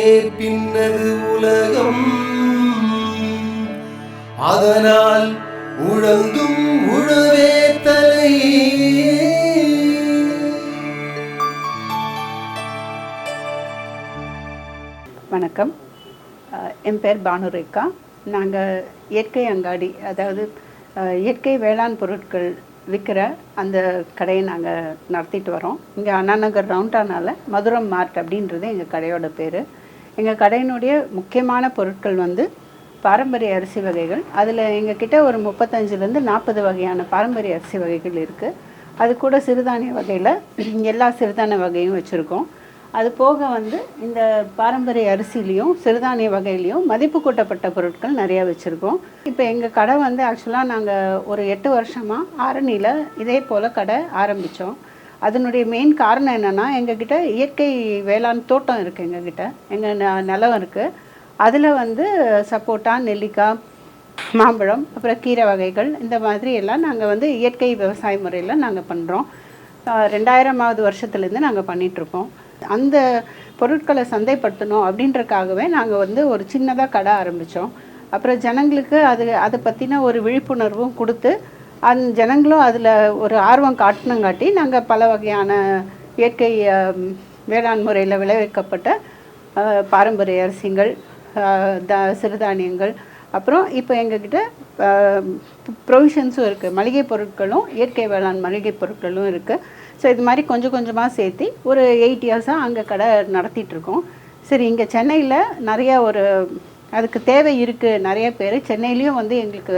பின்னது உலகம் அதனால் உழந்தும் உழவே தலை. வணக்கம், என் பேர் பானுரேகா. நாங்கள் இயற்கை அங்காடி, அதாவது இயற்கை வேளாண் பொருட்கள் விற்கிற அந்த கடையை நாங்கள் நடத்திட்டு வரோம். இங்கே அண்ணாநகர் ரவுண்டானால மதுரம் மார்ட் அப்படின்றது எங்கள் கடையோட பேர். எங்கள் கடையினுடைய முக்கியமான பொருட்கள் வந்து பாரம்பரிய அரிசி வகைகள். அதில் எங்ககிட்ட ஒரு 35லேருந்து 40 வகையான பாரம்பரிய அரிசி வகைகள் இருக்குது. அது கூட சிறுதானிய வகையில் எல்லா சிறுதானிய வகையும் வச்சுருக்கோம். அது போக வந்து இந்த பாரம்பரிய அரிசிலையும் சிறுதானிய வகையிலையும் மதிப்பு கூட்டப்பட்ட பொருட்கள் நிறையா வச்சுருக்கோம். இப்போ எங்கள் கடை வந்து ஆக்சுவலாக நாங்கள் ஒரு 8 வருஷமாக ஆரணியில் இதே போல் கடை ஆரம்பித்தோம். அதனுடைய மெயின் காரணம் என்னென்னா, எங்ககிட்ட இயற்கை வேளாண் தோட்டம் இருக்குது. எங்ககிட்ட எங்கள் நிலம் இருக்குது. அதில் வந்து சப்போட்டா, நெல்லிக்காய், மாம்பழம், அப்புறம் கீரை வகைகள், இந்த மாதிரி எல்லாம் நாங்கள் வந்து இயற்கை விவசாய முறையில் நாங்கள் பண்ணுறோம். 2000வது வருஷத்துலேருந்து நாங்கள் பண்ணிகிட்ருக்கோம். அந்த பொருட்களை சந்தைப்படுத்தணும் அப்படின்றக்காகவே நாங்கள் வந்து ஒரு சின்னதாக கடை ஆரம்பித்தோம். அப்புறம் ஜனங்களுக்கு அதை பற்றின ஒரு விழிப்புணர்வும் கொடுத்து அந்த ஜனங்களும் அதில் ஒரு ஆர்வம் காட்டினங்காட்டி நாங்கள் பல வகையான இயற்கை வேளாண் முறையில் விளைவிக்கப்பட்ட பாரம்பரிய அரிசிகள், சிறுதானியங்கள், அப்புறம் இப்போ எங்ககிட்ட ப்ரொவிஷன்ஸும் இருக்குது. மளிகை பொருட்களும் இயற்கை வேளாண் மளிகை பொருட்களும் இருக்குது. ஸோ இது மாதிரி கொஞ்சம் கொஞ்சமாக சேர்த்து ஒரு 8 இயர்ஸாக அங்கே கடை நடத்திட்டுருக்கோம். சரி, இங்கே சென்னையில் நிறையா அதுக்கு தேவை இருக்குது. நிறைய பேர் சென்னையிலையும் வந்து எங்களுக்கு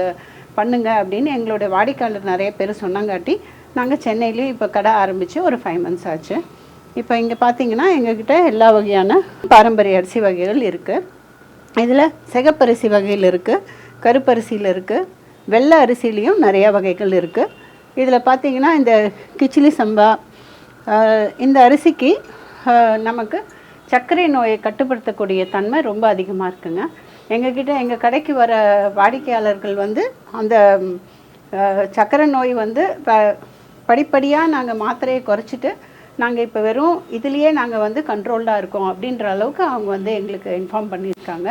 பண்ணுங்க அப்படின்னு எங்களுடைய வாடிக்கையாளர் நிறைய பேர் சொன்னாங்காட்டி நாங்கள் சென்னையிலையும் இப்போ கடை ஆரம்பித்து ஒரு 5 months ஆச்சு. இப்போ இங்கே பார்த்தீங்கன்னா எங்ககிட்ட எல்லா வகையான பாரம்பரிய அரிசி வகைகள் இருக்குது. இதில் சிகப்பரிசி வகையில் இருக்குது, கருப்பரிசியில் இருக்குது, வெள்ளை அரிசிலையும் நிறையா வகைகள் இருக்குது. இதில் பார்த்திங்கன்னா இந்த கிச்சிலி சம்பா, இந்த அரிசிக்கு நமக்கு சர்க்கரை நோயை கட்டுப்படுத்தக்கூடிய தன்மை ரொம்ப அதிகமாக இருக்குங்க. எங்கள் கடைக்கு வர வாடிக்கையாளர்கள் வந்து அந்த சர்க்கரை நோய் வந்து படிப்படியாக நாங்கள் மாத்திரையை குறைச்சிட்டு நாங்கள் இப்போ வெறும் இதுலேயே நாங்கள் வந்து கண்ட்ரோல்டாக இருக்கோம் அப்படின்ற அளவுக்கு அவங்க வந்து எங்களுக்கு இன்ஃபார்ம் பண்ணியிருக்காங்க.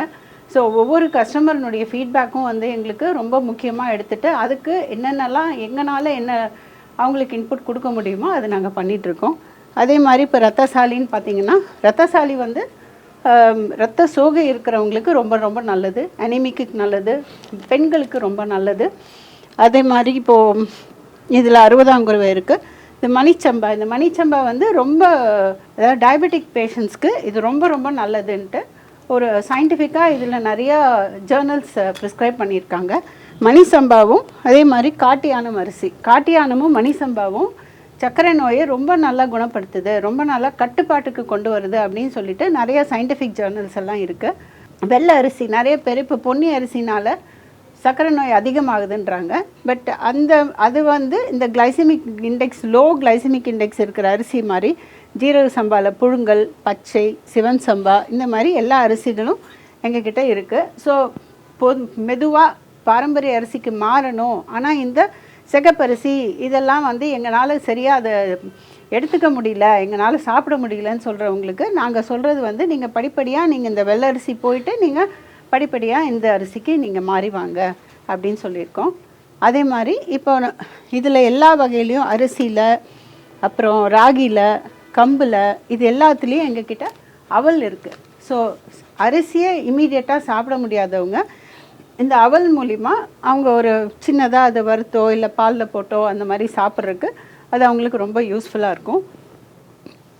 ஸோ ஒவ்வொரு கஸ்டமர்னுடைய ஃபீட்பேக்கும் வந்து எங்களுக்கு ரொம்ப முக்கியமாக எடுத்துகிட்டு அதுக்கு என்னென்னலாம் எங்களால் என்ன அவங்களுக்கு இன்புட் கொடுக்க முடியுமோ அது நாங்கள் பண்ணிகிட்ருக்கோம். அதே மாதிரி இப்போ ரத்தசாலின்னு பார்த்திங்கன்னா, ரத்தசாலி வந்து ரத்த சோகை இருக்கிறவங்களுக்கு ரொம்ப ரொம்ப நல்லது, அனிமிக்கு நல்லது, பெண்களுக்கு ரொம்ப நல்லது. அதே மாதிரி இப்போது இதில் 60ஆம் குருவை இருக்குது. இந்த மணிச்சம்பா வந்து ரொம்ப, அதாவது டயபெட்டிக் பேஷண்ட்ஸ்க்கு இது ரொம்ப ரொம்ப நல்லதுன்ட்டு ஒரு சயின்டிஃபிக்காக இதில் நிறையா ஜேர்னல்ஸ் ப்ரிஸ்கிரைப் பண்ணியிருக்காங்க. மணிசம்பாவும் அதே மாதிரி காட்டியானமும் மணிசம்பாவும் சர்க்கரை நோயை ரொம்ப நல்லா குணப்படுத்துது, ரொம்ப நல்லா கட்டுப்பாட்டுக்கு கொண்டு வருது அப்படின்னு சொல்லிட்டு நிறைய சயின்டிஃபிக் ஜேர்னல்ஸ் எல்லாம் இருக்குது. வெள்ளை அரிசி நிறைய பேர் இப்போ பொன்னி அரிசினால் சர்க்கரை நோய் அதிகமாகுதுன்றாங்க. பட் அது வந்து இந்த glycaemic index, low glycaemic index இருக்கிற அரிசி மாதிரி ஜீரக சம்பாவில் புழுங்கல், பச்சை, சிவன் சம்பா, இந்த மாதிரி எல்லா அரிசிகளும் எங்ககிட்ட இருக்குது. ஸோ மெதுவாக பாரம்பரிய அரிசிக்கு மாறணும், ஆனால் இந்த சிகப்பரிசி இதெல்லாம் வந்து எங்களால் சரியாக அதை எடுத்துக்க முடியல, எங்களால் சாப்பிட முடியலன்னு சொல்கிறவங்களுக்கு நாங்கள் சொல்கிறது வந்து நீங்கள் படிப்படியாக நீங்கள் இந்த வெள்ளை அரிசி போயிட்டு நீங்கள் படிப்படியாக இந்த அரிசிக்கு நீங்கள் மாறி வாங்க அப்படின்னு சொல்லியிருக்கோம். அதே மாதிரி இப்போ இதில் எல்லா வகையிலையும் அரிசியில், அப்புறம் ராகியில், கம்பில், இது எல்லாத்துலேயும் எங்ககிட்ட அவல் இருக்குது. ஸோ அரிசியை இமீடியட்டாக சாப்பிட முடியாதவங்க இந்த அவல் மூலிமா அவங்க ஒரு சின்னதாக அதை வறுத்தோ இல்லை பாலில் போட்டோ அந்த மாதிரி சாப்பிட்றதுக்கு அது அவங்களுக்கு ரொம்ப யூஸ்ஃபுல்லாக இருக்கும்.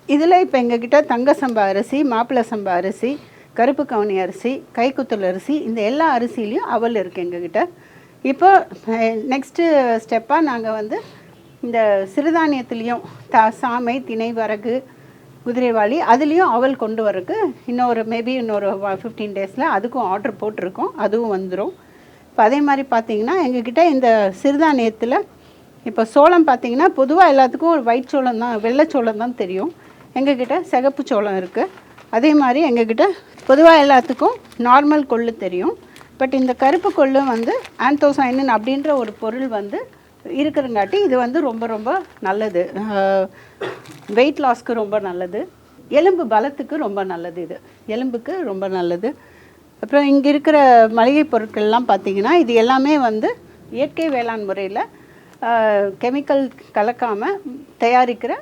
இதில் இப்போ எங்ககிட்ட தங்க சம்பா அரிசி, மாப்பிள்ளை சம்பா அரிசி, கருப்பு கவுனி அரிசி, கைக்குத்தல் அரிசி, இந்த எல்லா அரிசிலையும் அவல் இருக்குது எங்ககிட்ட. இப்போ நெக்ஸ்ட்டு ஸ்டெப்பாக நாங்கள் வந்து இந்த சிறுதானியத்துலேயும் சாமை, திணை, வரகு, குதிரைவாளி, அதுலேயும் அவல் கொண்டு வரக்கு இன்னொரு 15 daysல அதுக்கும் ஆர்டர் போட்டிருக்கோம், அதுவும் வந்துடும். இப்போ அதே மாதிரி பார்த்திங்கன்னா எங்ககிட்ட இந்த சிறுதானியத்தில் இப்போ சோளம் பார்த்திங்கன்னா பொதுவாக எல்லாத்துக்கும் ஒரு ஒயிட் சோளம் தான், வெள்ளைச்சோளம் தான் தெரியும். எங்ககிட்ட சிகப்பு சோளம் இருக்குது. அதே மாதிரி எங்ககிட்ட பொதுவாக எல்லாத்துக்கும் நார்மல் கொள்ளு தெரியும். பட் இந்த கருப்பு கொள்ளு வந்து ஆந்தோசைனின் அப்படின்ற ஒரு பொருள் வந்து இருக்கிறங்காட்டி இது வந்து ரொம்ப ரொம்ப நல்லது, வெயிட் லாஸ்க்கு ரொம்ப நல்லது. எலும்பு பலத்துக்கு ரொம்ப நல்லது, இது எலும்புக்கு ரொம்ப நல்லது. அப்புறம் இங்கே இருக்கிற மளிகை பொருட்கள்லாம் பார்த்திங்கன்னா இது எல்லாமே வந்து இயற்கை வேளாண் முறையில் கெமிக்கல் கலக்காமல் தயாரிக்கிற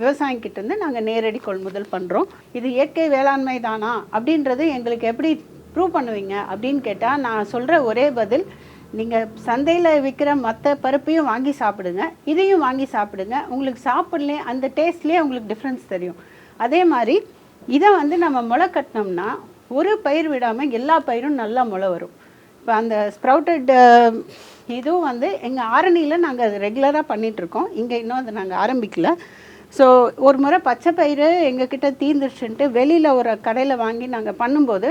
விவசாயிக்கிட்டேருந்து நாங்கள் நேரடி கொள்முதல் பண்ணுறோம். இது இயற்கை வேளாண்மை தானா அப்படின்றது எங்களுக்கு எப்படி ப்ரூவ் பண்ணுவீங்க அப்படின்னு கேட்டால், நான் சொல்கிற ஒரே பதில், நீங்கள் சந்தையில் விற்கிற மற்ற பருப்பையும் வாங்கி சாப்பிடுங்க, இதையும் வாங்கி சாப்பிடுங்க. உங்களுக்கு சாப்பிட்லே அந்த டேஸ்ட்லேயே உங்களுக்கு டிஃப்ரென்ஸ் தெரியும். அதே மாதிரி இதை வந்து நம்ம முளை கட்டினோம்னா ஒரு பயிர் விடாமல் எல்லா பயிரும் நல்லா முளை வரும். இப்போ அந்த ஸ்ப்ரவுட்டட் இதுவும் வந்து எங்கள் ஆரணியில் நாங்கள் அது ரெகுலராக பண்ணிகிட்ருக்கோம். இங்கே இன்னும் அதை நாங்கள் ஆரம்பிக்கல. ஸோ ஒரு முறை பச்சை பயிர் எங்ககிட்ட தீர்ந்துருச்சுன்ட்டு வெளியில் ஒரு கடையில் வாங்கி நாங்கள் பண்ணும்போது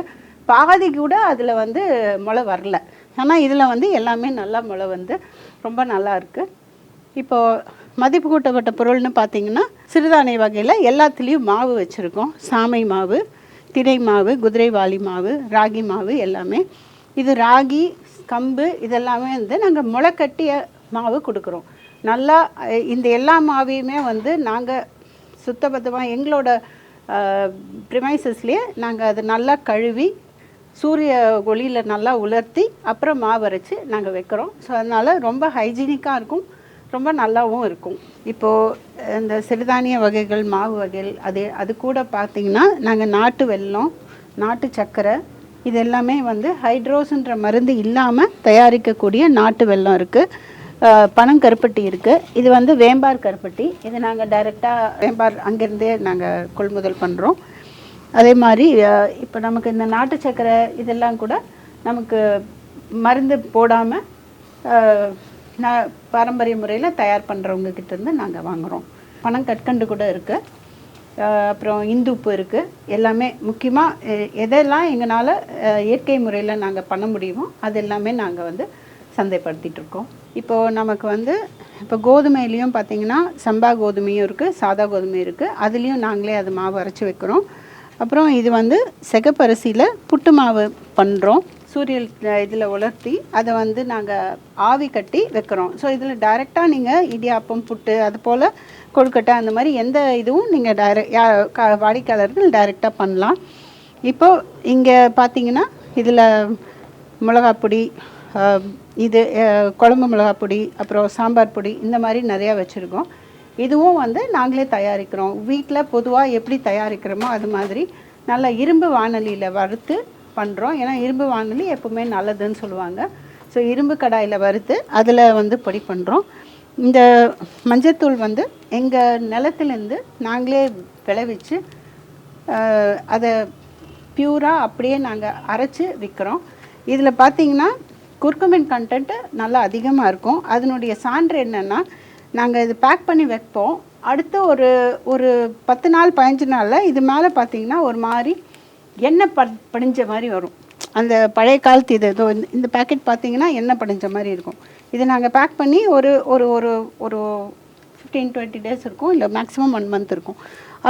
பாதி கூட அதில் வந்து முளை வரல. ஆனால் இதில் வந்து எல்லாமே நல்லா முளை வந்து ரொம்ப நல்லா இருக்குது. இப்போது மதிப்பு கூட்டப்பட்ட பொருள்னு பார்த்திங்கன்னா சிறுதானிய வகையில் எல்லாத்துலேயும் மாவு வச்சுருக்கோம். சாமை மாவு, திணை மாவு, குதிரைவாலி மாவு, ராகி மாவு எல்லாமே. இது ராகி, கம்பு இதெல்லாமே வந்து நாங்கள் முளைக்கட்டிய மாவு கொடுக்குறோம். நல்லா இந்த எல்லா மாவையுமே வந்து நாங்கள் சுத்தபத்தமாக எங்களோட ப்ரிமைசஸ்லேயே நாங்கள் அது நல்லா கழுவி சூரிய ஒளியில் நல்லா உலர்த்தி அப்புறம் மாவு அரைச்சி நாங்கள் வைக்கிறோம். ஸோ அதனால் ரொம்ப ஹைஜீனிக்காக இருக்கும், ரொம்ப நல்லாவும் இருக்கும். இப்போது இந்த சிறுதானிய வகைகள், மாவு வகைகள் அது கூட பார்த்திங்கன்னா நாங்கள் நாட்டு வெல்லம், நாட்டு சர்க்கரை இது எல்லாமே வந்து ஹைட்ரோஸ்ன்ற மருந்து இல்லாமல் தயாரிக்கக்கூடிய நாட்டு வெல்லம் இருக்குது. பனங்கருப்பட்டி இருக்குது. இது வந்து வேம்பார் கருப்பட்டி. இது நாங்கள் டைரெக்டாக வேம்பார் அங்கேருந்தே நாங்கள் கொள்முதல் பண்ணுறோம். அதே மாதிரி இப்போ நமக்கு இந்த நாட்டு சர்க்கரை இதெல்லாம் கூட நமக்கு மருந்து போடாமல் பாரம்பரிய முறையில் தயார் பண்ணுறவங்கக்கிட்டேருந்து நாங்கள் வாங்குகிறோம். பனங்கற்கண்டு கூட இருக்குது. அப்புறம் இந்துப்பு இருக்குது. எல்லாமே முக்கியமாக எதெல்லாம் எங்களால் இயற்கை முறையில் நாங்கள் பண்ண முடியுமோ அது எல்லாமே நாங்கள் வந்து சந்தைப்படுத்திகிட்ருக்கோம். இப்போது நமக்கு வந்து இப்போ கோதுமையிலையும் பார்த்திங்கன்னா சம்பா கோதுமையும் இருக்குது, சாதா கோதுமை இருக்குது. அதுலேயும் நாங்களே அது மாவு அரைச்சி வைக்கிறோம். அப்புறம் இது வந்து சிகப்பரிசியில் புட்டு மாவு பண்ணுறோம். சூரியல் இதில் உலர்த்தி அதை வந்து நாங்கள் ஆவி கட்டி வைக்கிறோம். ஸோ இதில் டைரெக்டாக நீங்கள் இடியாப்பம், புட்டு, அது போல் கொழுக்கட்டை அந்த மாதிரி எந்த இதுவும் நீங்கள் வாடிக்கையாளர்கள் டைரெக்டாக பண்ணலாம். இப்போது இங்கே பார்த்தீங்கன்னா இதில் மிளகாப்பொடி, இது குழம்பு மிளகாப்பொடி, அப்புறம் சாம்பார் பொடி இந்த மாதிரி நிறையா வச்சுருக்கோம். இதுவும் வந்து நாங்களே தயாரிக்கிறோம். வீட்டில் பொதுவாக எப்படி தயாரிக்கிறோமோ அது மாதிரி நல்லா இரும்பு வானலியில் வறுத்து பண்ணுறோம். ஏன்னா இரும்பு வானலி எப்போவுமே நல்லதுன்னு சொல்லுவாங்க. ஸோ இரும்பு கடாயில் வறுத்து அதில் வந்து பொடி பண்ணுறோம். இந்த மஞ்சத்தூள் வந்து எங்கள் நிலத்துலேருந்து நாங்களே விளைவிச்சு அதை பியூராக அப்படியே நாங்கள் அரைச்சி விற்கிறோம். இதில் பார்த்திங்கன்னா குர்குமின் கண்டென்ட்டு நல்லா அதிகமாக இருக்கும். அதனுடைய சான்று என்னென்னா, நாங்கள் இது பேக் பண்ணி வைப்போம். அடுத்து ஒரு 10 நாள் 15 நாளில் இது மேலே பார்த்திங்கன்னா ஒரு மாதிரி எண்ணெய் படிஞ்ச மாதிரி வரும். அந்த பழைய காலத்து இது இந்த பேக்கெட் பார்த்திங்கன்னா எண்ணெய் படிஞ்ச மாதிரி இருக்கும். இதை நாங்கள் பேக் பண்ணி ஒரு ஒரு ஒரு ஒரு 15-20 டேஸ் இருக்கும், இல்லை மேக்ஸிமம் 1 மந்த் இருக்கும்.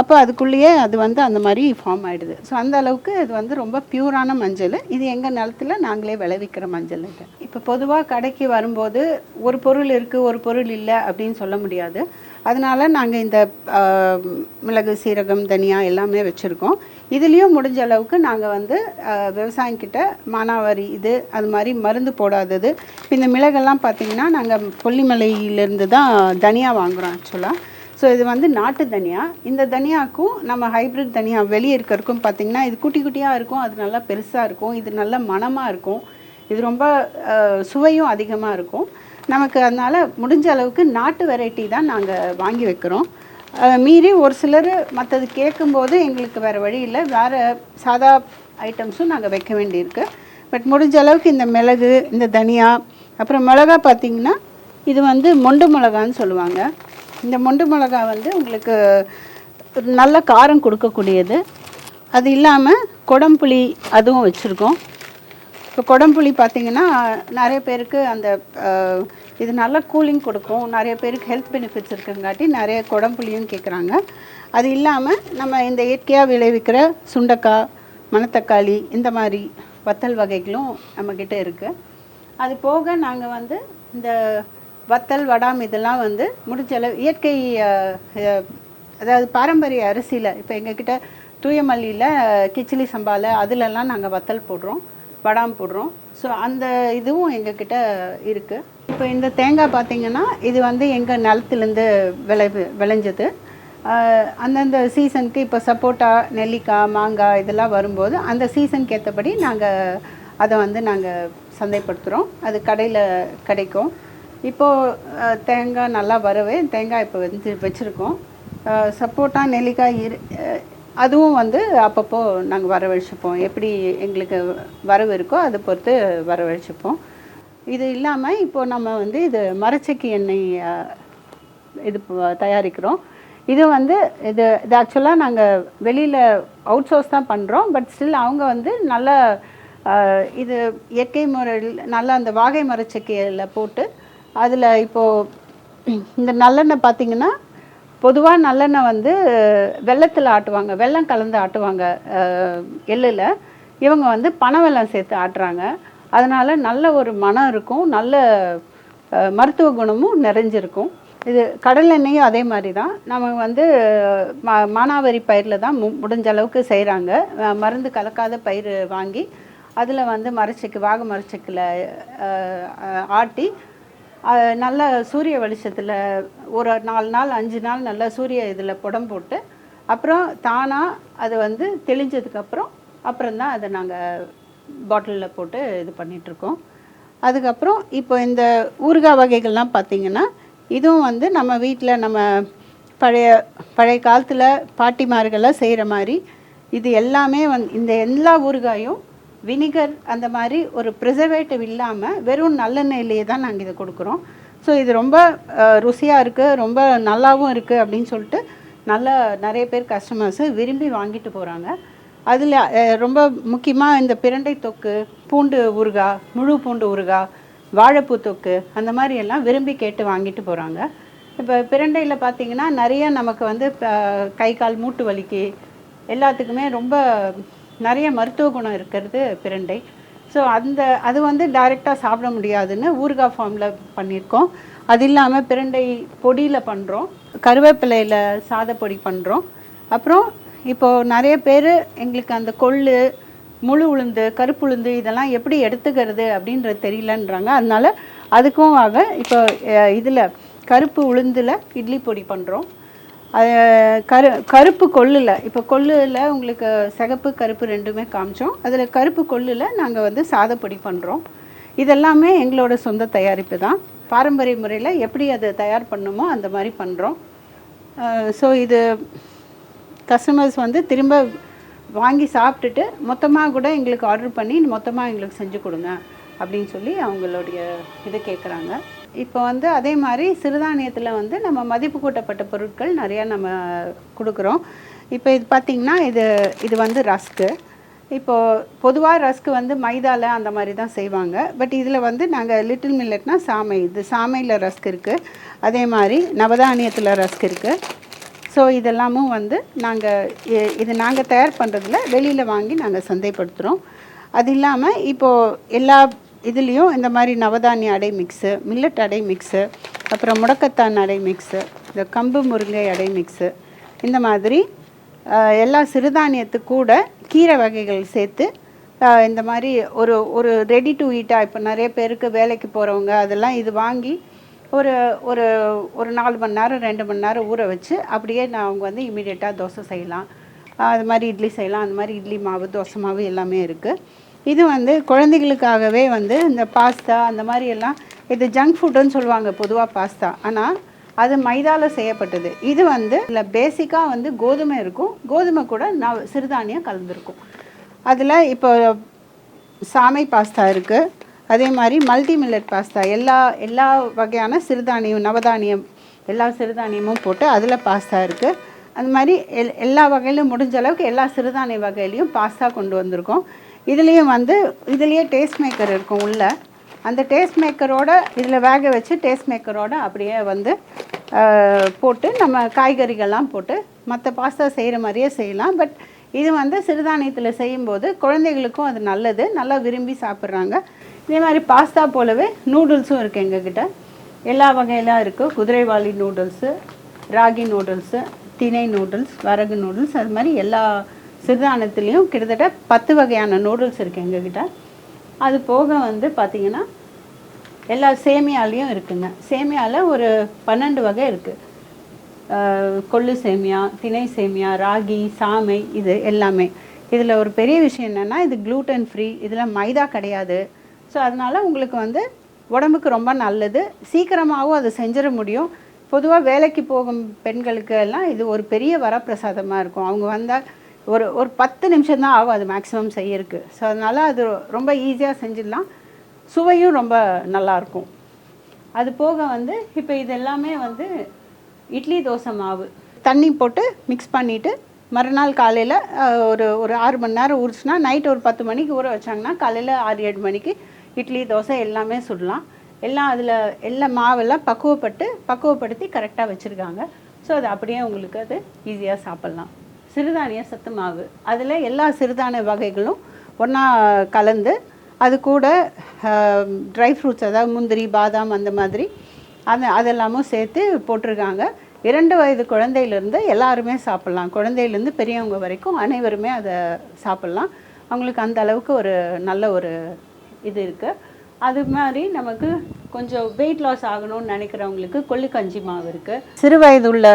அப்போ அதுக்குள்ளேயே அது வந்து அந்த மாதிரி ஃபார்ம் ஆகிடுது. ஸோ அந்த அளவுக்கு இது வந்து ரொம்ப பியூரான மஞ்சள். இது எங்கள் நிலத்தில் நாங்களே விளைவிக்கிற மஞ்சள். இது இப்போ பொதுவாக கடைக்கு வரும்போது ஒரு பொருள் இருக்குது, ஒரு பொருள் இல்லை அப்படின்னு சொல்ல முடியாது. அதனால் நாங்கள் இந்த மிளகு, சீரகம், தனியா எல்லாமே வச்சுருக்கோம். இதுலேயும் முடிஞ்ச அளவுக்கு நாங்கள் வந்து விவசாயிக்கிட்ட மானாவாரி இது அது மாதிரி மருந்து போடாதது. இப்போ இந்த மிளகெல்லாம் பார்த்திங்கன்னா நாங்கள் கொல்லிமலையிலேருந்து தான் தனியா வாங்குகிறோம் ஆக்சுவலாக. ஸோ இது வந்து நாட்டு தனியா. இந்த தனியாவுக்கும் நம்ம ஹைப்ரிட் தனியா வெளியே இருக்கிறதுக்கும் பார்த்திங்கன்னா இது குட்டி குட்டியாக இருக்கும், அது நல்லா பெருசாக இருக்கும், இது நல்ல மணமாக இருக்கும், இது ரொம்ப சுவையும் அதிகமாக இருக்கும் நமக்கு. அதனால் முடிஞ்ச அளவுக்கு நாட்டு வெரைட்டி தான் நாங்கள் வாங்கி வைக்கிறோம். மீறி ஒரு சிலர் மற்றது கேட்கும்போது எங்களுக்கு வேறு வழி இல்லை, வேறு சாதா ஐட்டம்ஸும் நாங்கள் வைக்க வேண்டியிருக்கு. பட் முடிஞ்ச அளவுக்கு இந்த மிளகு, இந்த தனியா, அப்புறம் மிளகா பார்த்திங்கன்னா இது வந்து மொண்டு மிளகான்னு சொல்லுவாங்க. இந்த மொண்டு மிளகா வந்து உங்களுக்கு நல்ல காரம் கொடுக்கக்கூடியது. அது இல்லாமல் கொடம்புளி அதுவும் வச்சுருக்கோம். இப்போ கொடம்புளி பார்த்திங்கன்னா நிறைய பேருக்கு அந்த இது நல்லா கூலிங் கொடுக்கும், நிறைய பேருக்கு ஹெல்த் பெனிஃபிட்ஸ் இருக்குங்காட்டி நிறைய கொடம்புளியும் கேட்குறாங்க. அது இல்லாமல் நம்ம இந்த இயற்கையாக விளைவிக்கிற சுண்டைக்காய், மணத்தக்காளி இந்த மாதிரி வத்தல் வகைகளும் நம்மக்கிட்ட இருக்குது. அது போக நாங்கள் வந்து இந்த வத்தல், வடாம் இதெல்லாம் வந்து முடிஞ்ச அளவு இயற்கை அதாவது பாரம்பரிய அரிசியில் இப்போ எங்ககிட்ட தூயமல்லியில் கிச்சிலி சம்பாவில் அதிலெல்லாம் நாங்கள் வத்தல் போடுறோம், படாம் போடுறோம். ஸோ அந்த இதுவும் எங்ககிட்ட இருக்குது. இப்போ இந்த தேங்காய் பார்த்திங்கன்னா இது வந்து எங்கள் நிலத்துலேருந்து விளைஞ்சது. அந்தந்த சீசனுக்கு இப்போ சப்போட்டா, நெல்லிக்காய், மாங்காய் இதெல்லாம் வரும்போது அந்த சீசனுக்கு ஏற்றபடி நாங்கள் அதை வந்து நாங்கள் சந்தைப்படுத்துகிறோம். அது கடையில் கிடைக்கும். இப்போது தேங்காய் நல்லா வரவே தேங்காய் இப்போ வந்து வச்சுருக்கோம். சப்போட்டா, நெல்லிக்காய் அதுவும் வந்து அப்பப்போ நாங்கள் வரவழைச்சிப்போம். எப்படி எங்களுக்கு வரவு இருக்கோ அதை பொறுத்து வரவழைச்சிப்போம். இது இல்லாமல் இப்போது நம்ம வந்து இது மரச்செக்கு எண்ணெய் இது தயாரிக்கிறோம். இது வந்து இது ஆக்சுவலாக நாங்கள் வெளியில் அவுட் சோர்ஸ் தான் பண்ணுறோம். பட் ஸ்டில் அவங்க வந்து நல்ல இது இயற்கை முறையில் நல்லா அந்த வாகை மரச்செக்கையில் போட்டு அதில் இப்போது இந்த நல்லெண்ணெய் பார்த்திங்கன்னா பொதுவாக நல்லெண்ணெய் வந்து வெல்லத்தில் ஆட்டுவாங்க, வெல்லம் கலந்து ஆட்டுவாங்க எள்ளில். இவங்க வந்து பனை வெல்லம் சேர்த்து ஆட்டுறாங்க. அதனால் நல்ல ஒரு மனம் இருக்கும், நல்ல மருத்துவ குணமும் நிறைஞ்சிருக்கும். இது கடல் எண்ணெயும் அதே மாதிரி தான். நம்ம வந்து மானாவாரி பயிரில் தான் முடிஞ்ச அளவுக்கு செய்கிறாங்க. மருந்து கலக்காத பயிர் வாங்கி அதில் வந்து மரச்செக்கு வாகை மரச்செக்கில் ஆட்டி நல்ல சூரிய வெளிச்சத்தில் ஒரு 4 நாள் 5 நாள் நல்லா சூரிய இதில் புடம் போட்டு அப்புறம் தானாக அது வந்து தெளிஞ்சதுக்கப்புறம் அப்புறம்தான் அதை நாங்கள் பாட்டிலில் போட்டு இது பண்ணிகிட்ருக்கோம். அதுக்கப்புறம் இப்போ இந்த ஊறுகாய் வகைகள்லாம் பார்த்திங்கன்னா இதுவும் வந்து நம்ம வீட்டில் நம்ம பழைய காலத்தில் பாட்டிமார்கள்லாம் செய்கிற மாதிரி இது எல்லாமே இந்த எல்லா ஊறுகாயும் வினிகர் அந்த மாதிரி ஒரு ப்ரிசர்வேட்டிவ் இல்லாமல் வெறும் நல்லெண்ணெயிலேயே தான் நாங்கள் இதை கொடுக்குறோம். ஸோ இது ரொம்ப ருசியாக இருக்குது, ரொம்ப நல்லாவும் இருக்குது அப்படின்னு சொல்லிட்டு நிறைய பேர் கஸ்டமர்ஸு விரும்பி வாங்கிட்டு போகிறாங்க. அதில் ரொம்ப முக்கியமாக இந்த பிரண்டை தொக்கு, பூண்டு ஊறுகாய், முழு பூண்டு ஊறுகாய், வாழைப்பூ தொக்கு அந்த மாதிரி எல்லாம் விரும்பி கேட்டு வாங்கிட்டு போகிறாங்க. இப்போ பிரண்டையில் பார்த்திங்கன்னா நிறைய நமக்கு வந்து கை கால் மூட்டு வலிக்கு எல்லாத்துக்குமே ரொம்ப நிறைய மருத்துவ குணம் இருக்கிறது பிரண்டை. ஸோ அது வந்து டைரெக்டாக சாப்பிட முடியாதுன்னு ஊறுகாய் ஃபார்மில் பண்ணியிருக்கோம். அது இல்லாமல் பிரண்டை பொடியில் பண்ணுறோம், கருவேப்பிலையில் சாதப்பொடி பண்ணுறோம். அப்புறம் இப்போது நிறைய பேர் எங்களுக்கு அந்த கொள்ளு, முழு உளுந்து, கருப்பு உளுந்து இதெல்லாம் எப்படி எடுத்துக்கிறது அப்படின்றது தெரியலன்றாங்க. அதனால் அதுக்கும் இப்போ இதில் கருப்பு உளுந்தில் இட்லி பொடி பண்ணுறோம். கருப்பு கொள்ளில் இப்போ கொள்ளில் உங்களுக்கு சிகப்பு கருப்பு ரெண்டுமே காமிச்சோம். அதில் கருப்பு கொள்ளில் நாங்கள் வந்து சாதப்பொடி பண்ணுறோம். இதெல்லாமே எங்களோட சொந்த தயாரிப்பு தான். பாரம்பரிய முறையில் எப்படி அதை தயார் பண்ணணுமோ அந்த மாதிரி பண்ணுறோம். ஸோ இது கஸ்டமர்ஸ் வந்து திரும்ப வாங்கி சாப்பிட்டுட்டு மொத்தமாக கூட எங்களுக்கு ஆர்டர் பண்ணி மொத்தமாக எங்களுக்கு செஞ்சு கொடுங்க அப்படின்னு சொல்லி அவங்களுடைய இதை கேட்குறாங்க. இப்போ வந்து அதே மாதிரி சிறுதானியத்தில் வந்து நம்ம மதிப்பு கூட்டப்பட்ட பொருட்கள் நிறையா நம்ம கொடுக்குறோம். இப்போ இது பார்த்திங்கன்னா இது வந்து ரஸ்க்கு. இப்போது பொதுவாக ரஸ்க்கு வந்து மைதாவில் அந்த மாதிரி தான் செய்வாங்க. பட் இதில் வந்து நாங்கள் லிட்டில் மில்லட்னா சாமை, இது சாமையில் ரஸ்க் இருக்குது. அதே மாதிரி நவதானியத்தில் ரஸ்க் இருக்குது. ஸோ இதெல்லாமும் வந்து நாங்கள் தயார் பண்ணுறதுல வெளியில் வாங்கி நாங்கள் சந்தைப்படுத்துகிறோம். அது இல்லாமல் இப்போது எல்லா இதுலேயும் இந்த மாதிரி நவதானிய அடை மிக்ஸு, மில்லட் அடை மிக்ஸு, அப்புறம் முடக்கத்தான் அடை மிக்ஸு, இந்த கம்பு முருங்கை அடை மிக்ஸு, இந்த மாதிரி எல்லா சிறுதானியத்துக்கு கூட கீரை வகைகள் சேர்த்து இந்த மாதிரி ஒரு ரெடி டு ஈட்டாக இப்போ நிறைய பேருக்கு வேலைக்கு போகிறவங்க அதெல்லாம் இது வாங்கி ஒரு ஒரு ஒரு 4 மணி நேரம் 2 மணி நேரம் ஊற வச்சு அப்படியே அவங்க வந்து இமீடியட்டாக தோசை செய்யலாம், அது மாதிரி இட்லி செய்யலாம். அந்த மாதிரி இட்லி மாவு, தோசை மாவு எல்லாமே இருக்குது. இது வந்து குழந்தைகளுக்காகவே வந்து இந்த பாஸ்தா அந்த மாதிரி எல்லாம் இது ஜங்க் ஃபுட்டுன்னு சொல்லுவாங்க பொதுவாக பாஸ்தா. ஆனால் அது மைதாவில் செய்யப்பட்டது. இது வந்து இல்லை பேசிக்காக வந்து கோதுமை இருக்கும், கோதுமை கூட சிறுதானியம் கலந்துருக்கும். அதில் இப்போ சாமை பாஸ்தா இருக்குது. அதே மாதிரி மல்டி மில்லட் பாஸ்தா, எல்லா வகையான சிறுதானியம், நவதானியம் எல்லா சிறுதானியமும் போட்டு அதில் பாஸ்தா இருக்குது. அந்த மாதிரி எல்லா வகையிலும் முடிஞ்ச அளவுக்கு எல்லா சிறுதானிய வகையிலையும் பாஸ்தா கொண்டு வந்திருக்கோம். இதுலேயும் வந்து இதுலேயே டேஸ்ட் மேக்கர் இருக்கும் உள்ள. அந்த டேஸ்ட் மேக்கரோட இதில் வேக வச்சு டேஸ்ட் மேக்கரோட அப்படியே வந்து போட்டு நம்ம காய்கறிகள்லாம் போட்டு மற்ற பாஸ்தா செய்கிற மாதிரியே செய்யலாம். பட் இது வந்து சிறுதானியத்தில் செய்யும்போது குழந்தைகளுக்கும் அது நல்லது, நல்லா விரும்பி சாப்பிட்றாங்க. இதே மாதிரி பாஸ்தா போலவே நூடுல்ஸும் இருக்குது எங்ககிட்ட. எல்லா வகையெல்லாம் இருக்குது. குதிரைவாலி நூடுல்ஸு, ராகி நூடுல்ஸு, திணை நூடுல்ஸ், வரகு நூடுல்ஸ், அது மாதிரி எல்லா சிறுதானத்துலேயும் கிட்டத்தட்ட 10 வகையான நூடுல்ஸ் இருக்குது எங்ககிட்ட. அது போக வந்து பார்த்திங்கன்னா எல்லா சேமியாலேயும் இருக்குங்க. சேமியாவில் ஒரு 12 வகை இருக்குது. கொள்ளு சேமியா, திணை சேமியா, ராகி, சாமை, இது எல்லாமே. இதில் ஒரு பெரிய விஷயம் என்னென்னா இது க்ளூட்டன் ஃப்ரீ, இதில் மைதா கிடையாது. ஸோ அதனால் உங்களுக்கு வந்து உடம்புக்கு ரொம்ப நல்லது, சீக்கிரமாகவும் அதை செஞ்சிட முடியும். பொதுவாக வேலைக்கு போகும் பெண்களுக்கு எல்லாம் இது ஒரு பெரிய வரப்பிரசாதமாக இருக்கும். அவங்க வந்தால் ஒரு 10 நிமிஷம் தான் ஆகும் அது மேக்ஸிமம் செய்யறதுக்கு. ஸோ அதனால் அது ரொம்ப ஈஸியாக செஞ்சிடலாம், சுவையும் ரொம்ப நல்லாயிருக்கும். அது போக வந்து இப்போ இது எல்லாமே வந்து இட்லி தோசை மாவு தண்ணி போட்டு மிக்ஸ் பண்ணிவிட்டு மறுநாள் காலையில் ஒரு 6 மணி நேரம் ஊறிச்சுன்னா நைட் ஒரு 10 மணிக்கு ஊற வச்சாங்கன்னா காலையில் 6-7 மணிக்கு இட்லி தோசை எல்லாமே சுடலாம். எல்லாம் அதில் எல்லா மாவெல்லாம் பக்குவப்படுத்தி கரெக்டாக வச்சுருக்காங்க. ஸோ அது அப்படியே உங்களுக்கு அது ஈஸியாக சாப்பிட்லாம். சிறுதானிய சத்து மாவு, அதில் எல்லா சிறுதானிய வகைகளும் ஒன்றா கலந்து அது கூட ட்ரை ஃப்ரூட்ஸ், அதாவது முந்திரி, பாதாம், அந்த மாதிரி அதெல்லாமும் சேர்த்து போட்டிருக்காங்க. 2 வயது குழந்தையிலேருந்து எல்லாருமே சாப்பிட்லாம். குழந்தையிலேருந்து பெரியவங்க வரைக்கும் அனைவருமே அதை சாப்பிட்லாம். அவங்களுக்கு அந்த அளவுக்கு ஒரு நல்ல ஒரு இது இருக்குது. அது மாதிரி நமக்கு கொஞ்சம் வெயிட் லாஸ் ஆகணும்னு நினைக்கிறவங்களுக்கு கொள்ளு கஞ்சி மாவு இருக்குது. சிறு வயது உள்ள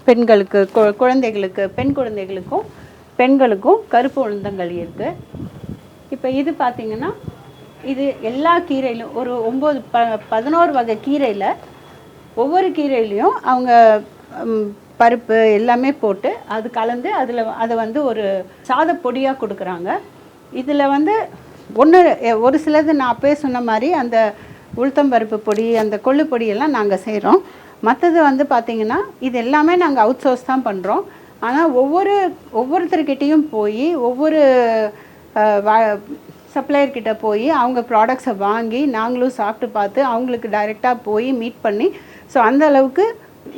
பெண்களுக்கு, குழந்தைகளுக்கு, பெண் குழந்தைகளுக்கும் பெண்களுக்கும் கருப்பு உளுந்தங்களி இருக்குது. இப்போ இது பார்த்திங்கன்னா இது எல்லா கீரையிலும் ஒரு 11 வகை கீரையில் ஒவ்வொரு கீரையிலையும் அவங்க பருப்பு எல்லாமே போட்டு அது கலந்து அதை வந்து ஒரு சாத பொடியாக கொடுக்குறாங்க. இதில் வந்து ஒரு சிலது நான் அப்பவே சொன்ன மாதிரி அந்த உளுத்தம்பருப்பு பொடி, அந்த கொள்ளு பொடியெல்லாம் நாங்கள் செய்கிறோம். மற்றது வந்து பார்த்திங்கன்னா இது எல்லாமே நாங்கள் அவுட் சோர்ஸ் தான் பண்ணுறோம். ஆனால் ஒவ்வொருத்தர்கிட்டையும் போய் ஒவ்வொரு சப்ளையர்கிட்ட போய் அவங்க ப்ராடக்ட்ஸை வாங்கி நாங்களும் சாப்பிட்டு பார்த்து அவங்களுக்கு டைரெக்டாக போய் மீட் பண்ணி, ஸோ அந்த அளவுக்கு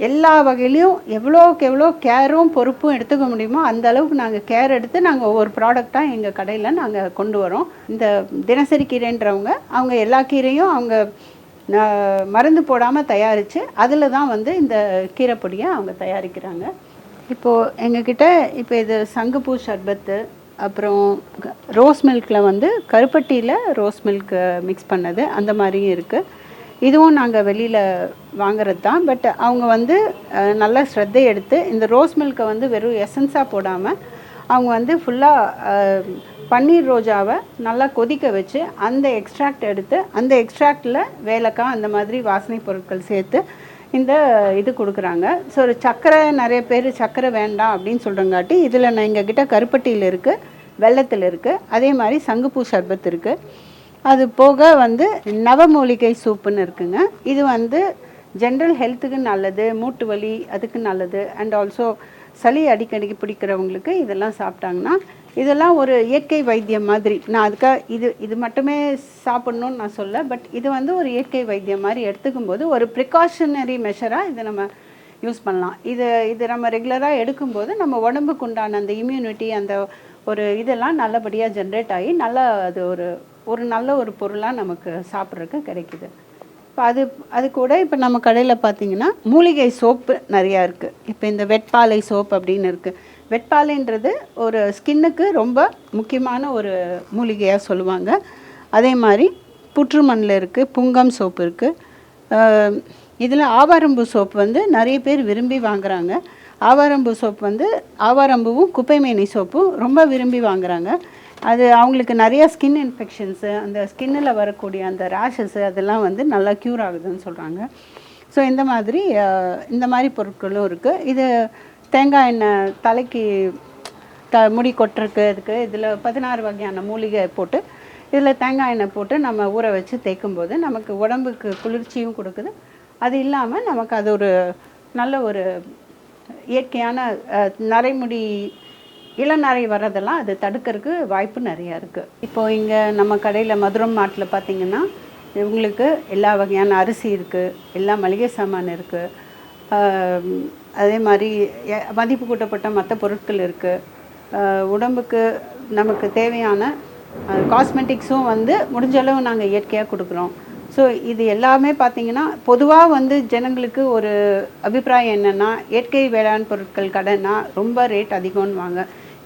எல்லா வகையிலையும் எவ்வளோக்கு எவ்வளோ கேரும் பொறுப்பும் எடுத்துக்க முடியுமோ அந்த அளவுக்கு நாங்கள் கேர் எடுத்து நாங்கள் ஒவ்வொரு ப்ராடக்டாக எங்கள் கடையில் நாங்கள் கொண்டு வரோம். இந்த தினசரி கீரைன்றவங்க அவங்க எல்லா கீரையும் அவங்க மருந்து போடாமல் தயாரித்து அதில் தான் வந்து இந்த கீரை பொடியை அவங்க தயாரிக்கிறாங்க. இப்போது எங்ககிட்ட இப்போ இது சங்குப்பூ சர்பத்து, அப்புறம் ரோஸ் மில்கில் வந்து கருப்பட்டியில் ரோஸ் மில்க் மிக்ஸ் பண்ணது, அந்த மாதிரியும் இருக்குது. இதுவும் நாங்கள் வெளியில் வாங்குறது தான். பட் அவங்க வந்து நல்லா ஸ்ரத்தை எடுத்து இந்த ரோஸ் மில்கை வந்து வெறும் எசன்ஸாக போடாமல் அவங்க வந்து ஃபுல்லாக பன்னீர் ரோஜாவை நல்லா கொதிக்க வச்சு அந்த எக்ஸ்ட்ராக்ட் எடுத்து அந்த எக்ஸ்ட்ராக்டில் ஏலக்காய் அந்த மாதிரி வாசனை பொருட்கள் சேர்த்து இந்த இது கொடுக்குறாங்க. ஸோ ஒரு சர்க்கரை, நிறைய பேர் சர்க்கரை வேண்டாம் அப்படின்னு சொல்கிறங்காட்டி இதில் நான் எங்ககிட்ட கருப்பட்டியில் இருக்குது, வெல்லத்தில் இருக்குது, அதே மாதிரி சங்குப்பூ சர்பத் இருக்குது. அது போக வந்து நவமூலிகை சூப்புன்னு இருக்குங்க. இது வந்து ஜென்ரல் ஹெல்த்துக்கு நல்லது, மூட்டு வலி அதுக்கு நல்லது. அண்ட் ஆல்சோ சளி அடிக்கடிக்கு பிடிக்கிறவங்களுக்கு இதெல்லாம் சாப்பிட்டாங்கன்னா இதெல்லாம் ஒரு இயற்கை வைத்தியம் மாதிரி. நான் அதுக்காக இது மட்டுமே சாப்பிட்ணுன்னு நான் சொல்ல, பட் இது வந்து ஒரு இயற்கை வைத்தியம் மாதிரி எடுத்துக்கும் போது ஒரு ப்ரிகாஷனரி மெஷராக இதை நம்ம யூஸ் பண்ணலாம். இது நம்ம ரெகுலராக எடுக்கும்போது நம்ம உடம்புக்கு உண்டான அந்த இம்யூனிட்டி, அந்த ஒரு இதெல்லாம் நல்லபடியாக ஜென்ரேட் ஆகி நல்லா அது ஒரு நல்ல ஒரு பொருளாக நமக்கு சாப்பிட்றதுக்கு கிடைக்குது. இப்போ அது கூட இப்போ நம்ம கடையில் பார்த்திங்கன்னா மூலிகை சோப்பு நிறையா இருக்குது. இப்போ இந்த வெட்பாலை சோப் அப்படின்னு இருக்குது. வெட்பாலைன்றது ஒரு ஸ்கின்னுக்கு ரொம்ப முக்கியமான ஒரு மூலிகையாக சொல்லுவாங்க. அதே மாதிரி புற்றுமண்ணில் இருக்குது, புங்கம் சோப்பு இருக்குது. இதில் ஆவாரம்பூ சோப்பு வந்து நிறைய பேர் விரும்பி வாங்குகிறாங்க. ஆவாரம்பூ சோப்பு வந்து ஆவாரம்பூவும் குப்பைமேனி சோப்பும் ரொம்ப விரும்பி வாங்குகிறாங்க. அது அவங்களுக்கு நிறையா ஸ்கின் இன்ஃபெக்ஷன்ஸு, அந்த ஸ்கின்னில் வரக்கூடிய அந்த ரேஷஸ்ஸு அதெல்லாம் வந்து நல்லா க்யூர் ஆகுதுன்னு சொல்கிறாங்க. ஸோ இந்த மாதிரி பொருட்களும் இருக்குது. இது தேங்காய் எண்ணெய் தலைக்கு முடி கொட்டுறதுக்கு அதுக்கு இதில் 16 வகையான மூலிகை போட்டு இதில் தேங்காய் எண்ணெய் போட்டு நம்ம ஊற வச்சு தேய்க்கும்போது நமக்கு உடம்புக்கு குளிர்ச்சியும் கொடுக்குது. அது இல்லாமல் நமக்கு அது ஒரு நல்ல ஒரு இயற்கையான நரைமுடி இளநரை வர்றதெல்லாம் அது தடுக்கிறதுக்கு வாய்ப்பு நிறையா இருக்குது. இப்போது இங்கே நம்ம கடையில் மதுரம் மாட்டில் பார்த்திங்கன்னா இவங்களுக்கு எல்லா வகையான அரிசி இருக்குது, எல்லா மளிகை சாமான் இருக்குது, அதே மாதிரி மதிப்பு கூட்டப்பட்ட மற்ற பொருட்கள் இருக்குது. உடம்புக்கு நமக்கு தேவையான காஸ்மெட்டிக்ஸும் வந்து முடிஞ்சளவு நாங்கள் இயற்கையாக கொடுக்குறோம். ஸோ இது எல்லாமே பார்த்திங்கன்னா பொதுவாக வந்து ஜனங்களுக்கு ஒரு அபிப்பிராயம் என்னென்னா இயற்கை வேளாண் பொருட்கள் கடைன்னா ரொம்ப ரேட் அதிகம்னுவாங்க.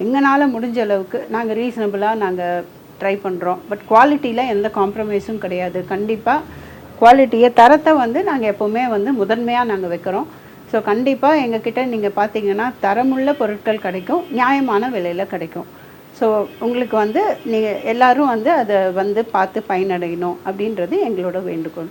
எங்களால் முடிஞ்ச அளவுக்கு நாங்கள் ரீசனபிளாக நாங்கள் ட்ரை பண்ணுறோம். பட் குவாலிட்டியில் எந்த காம்ப்ரமைஸும் கிடையாது. கண்டிப்பாக குவாலிட்டியை தரத்தை வந்து நாங்கள் எப்போவுமே வந்து முதன்மையாக நாங்கள் வைக்கிறோம். ஸோ கண்டிப்பாக எங்ககிட்ட நீங்கள் பார்த்தீங்கன்னா தரமுள்ள பொருட்கள் கிடைக்கும், நியாயமான விலையில் கிடைக்கும். ஸோ உங்களுக்கு வந்து நீங்கள் எல்லோரும் வந்து அதை வந்து பார்த்து பயனடையணும் அப்படின்றது எங்களோட வேண்டுகோள்.